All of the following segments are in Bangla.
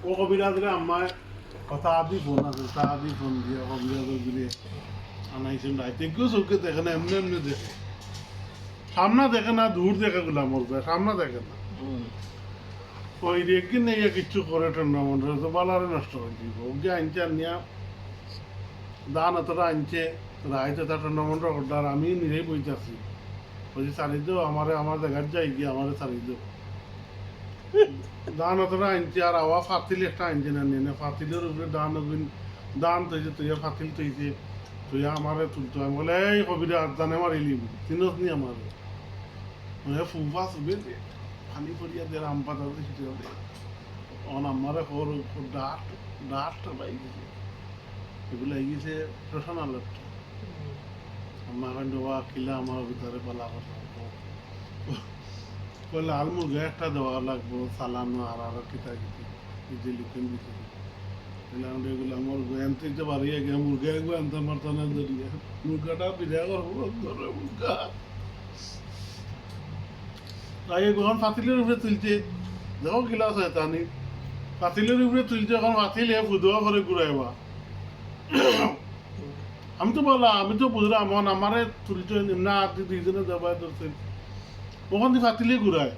ও কবিরাজরে আমার কথা আদি ফোন আছে তা আদি ফোন দিয়ে কবিরাজের দিলে আনাইছেন রাইতে কেউ চোখে দেখে না এমনি এমনি দেখে সামনা দেখে না দূর দেখে গুলা মরবে সামনা দেখে না ওই রেখে নেই কিচ্ছু করে টুর্নামেন্ট তো বালারে নষ্ট করে দিব ওকে আনছে আনিয়া দান এতটা আনছে রাইতে তার টুর্নামেন্ট অর্ডার আমি নিজেই বইতেছি বলছি চালি দো আমারে আমার জায়গার যাই গিয়ে আমারে চালি দো দান অতটা আনছে আর আওয়া ফাতিল একটা আনছে না নিয়ে ফাতিলের উপরে দান তৈছে তুই ফাতিল তৈছে তুই আমারে তুলতো আমি বলে এই কবিরা দানে মারিলি চিনস নি আমারে ফুফা সুবে পানি পড়িয়া দিয়ে আম পাতা দিতে হবে অন আমারে হর ডাট ডাটটা পাই গেছে এগুলো গেছে রসনা লোকটা আমার দেওয়া কিলা আমার ভিতরে বলা কথা লাল মুরগা একটা দেওয়া লাগবো চালানো আর আরো কিতা কিতি যে লিখেন ভিতরে এগুলো আমার আনতে যে বাড়িয়ে গিয়ে মুরগা এগুলো আনতে পারতো না ধরিয়ে মুরগাটা বিরিয়া করবো ধরে মুরগা আগে যখন পাতিলের উপরে তুলছে দেখো গিলাস হয় তানি পাতিলের উপরে তুলছে এখন পাতিলে ফুদোয়া করে ঘুরাইবা আমি তো বললাম আমি তো বুঝলাম আমারে তুলছে না আপনি দুইজনে দেবাই ধরছেন ওখান থেকে পাতিলে ঘুরায়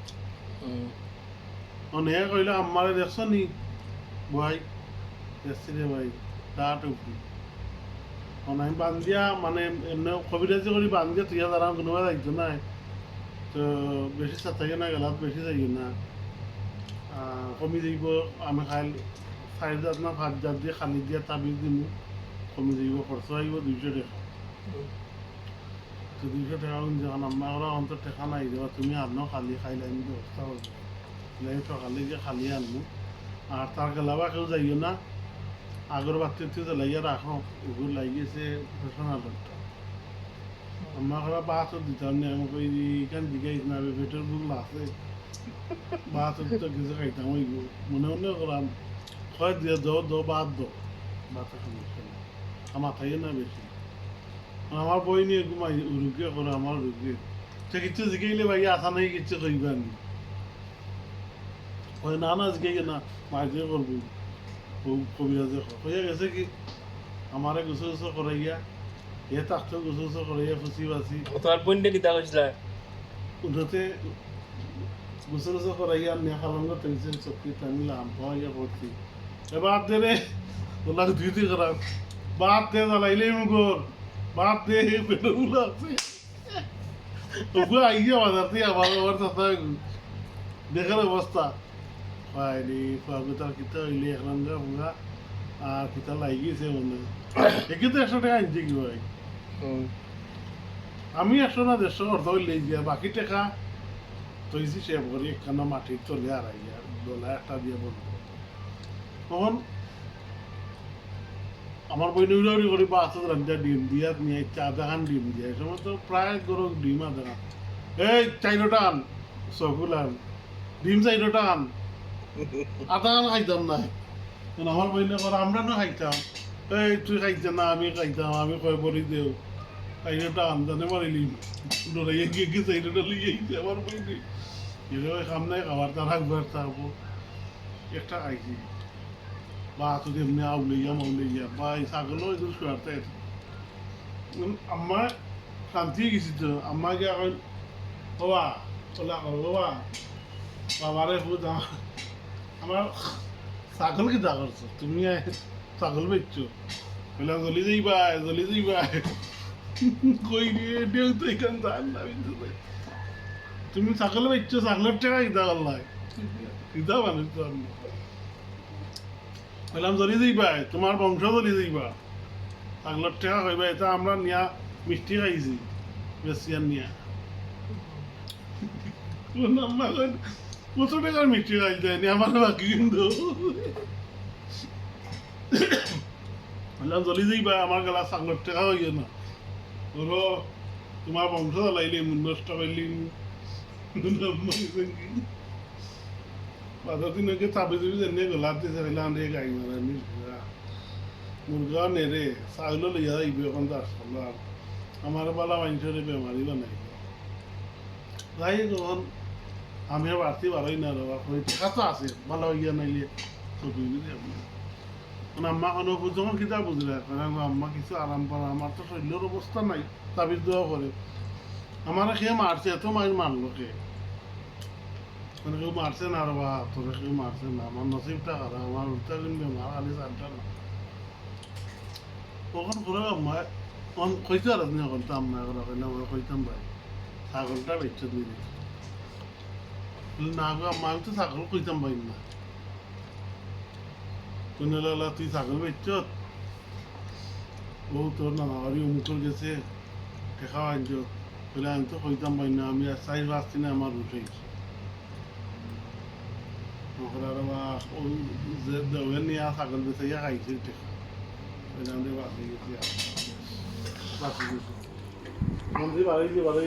অনেক কইলে আমারে দেখছ নি ভাই দেখছি রে ভাই তাট উপরি আমি বান্ধিয়া মানে এমনি কবিরাজি করি বান্ধিয়া তুই দাঁড়ান কোনোবা যাইতো না তো বেশি থাকে না গেলাত বেশি যাই না কমি যাইব আমি খাইল 4 না 5 দিয়ে খালি দিয়া তাবিজ দিম কমি যাইব খরচ আহিব 200 টাকা তো 200 টাকা যখন আমরা অন্তর টাকা নাই দেওয়া তুমি আনো খালি খাইলে আমি ব্যবস্থা করবো সকালে গিয়ে খালি আনবো আর তার গেলাবা কেউ যাইও না আগরবাতি জ্বালাইয়া রাখো ওগুলো লাগিয়েছে ফেশনা লোকটা আমার ঘরে বাসও দিতাম না আমি কই এখান দিকে না পেটের বুক আছে বাসও তো কিছু খাইতাম ওই মনে মনে করাম হয় দিয়ে দো বাদ দো বাসের সমস্যা নেই আমার খাইয়ে না বেশি আমার বই নিয়ে ঘুমাই রুগী করে আমার রুগী সে কিছু জিগাইলে ভাই আসা নাই কিছু কইবা নি ওই না না জিগাই না মাঝে করবো কবিরাজে হয়ে গেছে কি আমারে গুছো গুছো করাইয়া এ তাকতো গুছো গুছো করাইয়া ফুসি বাসি তোমার বন্ধে কিতা কইছিলা উঠতে গুছো গুছো করাইয়া নিয়া খালাম না টেনশন চকি টানি লাম পাইয়া পড়ছি এবার দে রে ওলা দুই করা বাদ দে জ্বালাইলে মুগর বাদ দে পেটগুলো আছে ওগো আইয়া বাজার থেকে আবার কথা দেখার অবস্থা পাইনি পাবিতার কিতা হইলে এখন যা আর কিতা লাগিয়েছে মনে একে তো 100 টাকা আনছে কি ভাই আমি 100 না 150 অর্ধ হইলে গিয়া বাকি টাকা তৈছি সে ভরি একখানা মাটির চলে আর আইয়া ডলা একটা দিয়ে বলবো তখন আমার বই উড়াউড়ি করি বা আসতে রান্না ডিম দিয়া নিয়ে চা দেখান ডিম দিয়ে এই সময় তো প্রায় গরু ডিম আছে না এই 4 টান সকুলান ডিম 4 টান আধা খাইতাম না আমার বইনে করে আমরা না খাইতাম এই তুই খাইতে না আমি খাইতাম আমি কয় বলি দেও চাইটা আমদানে মারিলি ডরাইয়া গিয়ে গিয়ে চাইটা লিয়ে গেছে আমার বইনে এরকম সামনে খাবার তার একবার থাকবো একটা খাইছি বা তুই এমনি আউলাইয়া বা এই ছাগলও এগুলো শুয়ারতে আমার শান্তি গেছি তো আমাকে এখন বাবা ওলা করো বাবা বাবারে খুদ আমার ছাগল কি দা করছো তুমি ছাগল বেচছো বললাম জলি যাইবা কই নিয়ে দেও তো এখান দান না তুমি ছাগল বেচছো ছাগলের টাকা কিতা করলাই কিতা মানুষ তো আমি বললাম জলি যাইবা তোমার বংশ জলি যাইবা ছাগলের টাকা কইবা এটা আমরা নিয়া মিষ্টি খাইছি বেশিয়ান নিয়া কত টাকার মিষ্টি খাই দেয়নি আমার বাকি কিন্তু বললাম জলি যাইবা আমার গেলা ছাগলের টাকা হইয়া না ধরো তোমার বংশ জ্বালাইলে নষ্ট করলি বাধা দিনকে চাবি চাবি জানিয়ে গলার দিছে রে গাই মারা মুরগা নেরে ছাগলও লইয়া যাইবে এখন তো আসল আর আমার বালা মানুষের বেমারি বানাই যাই তখন আমিও বাড়তি বাড়াই না রে ওই টেকা তো আছে ভালো হইয়া নাইলে ছবি মানে আম্মা কোনো যখন কিতা বুঝলে কারণ আম্মা কিছু আরাম পারা আমার তো শরীরের অবস্থা নাই তাবিজ দেওয়া করে আমার খেয়ে মারছে এত মাইল মারলো কে মানে কেউ মারছে না আর বা তোরে কেউ মারছে না আমার নসিবটা খারাপ আমার উল্টা কিন্তু আমার আলি চারটা না তখন করে আম্মা কইতে আর আপনি করতাম আম্মা এগুলো কইলে আমরা কইতাম ভাই ছাগলটা বেচে দিয়ে দিচ্ছি না গো আম্মা আমি তো ছাগল কইতাম পাই না কোনে লালা তুই ছাগল বেচছ ও তোর না বাড়ি অমুকর গেছে টেকা আনছ বলে আমি তো কইতাম পাই না আমি আর চাই পাচ্ছি না আমার উঠেছি দেওয়া নিয়ে ছাগল বেচে খাইছে টেকা ওই জন্য বাড়ি গেছি আর বাড়ি গেছি মন্দির বাড়ি গিয়ে বাড়ি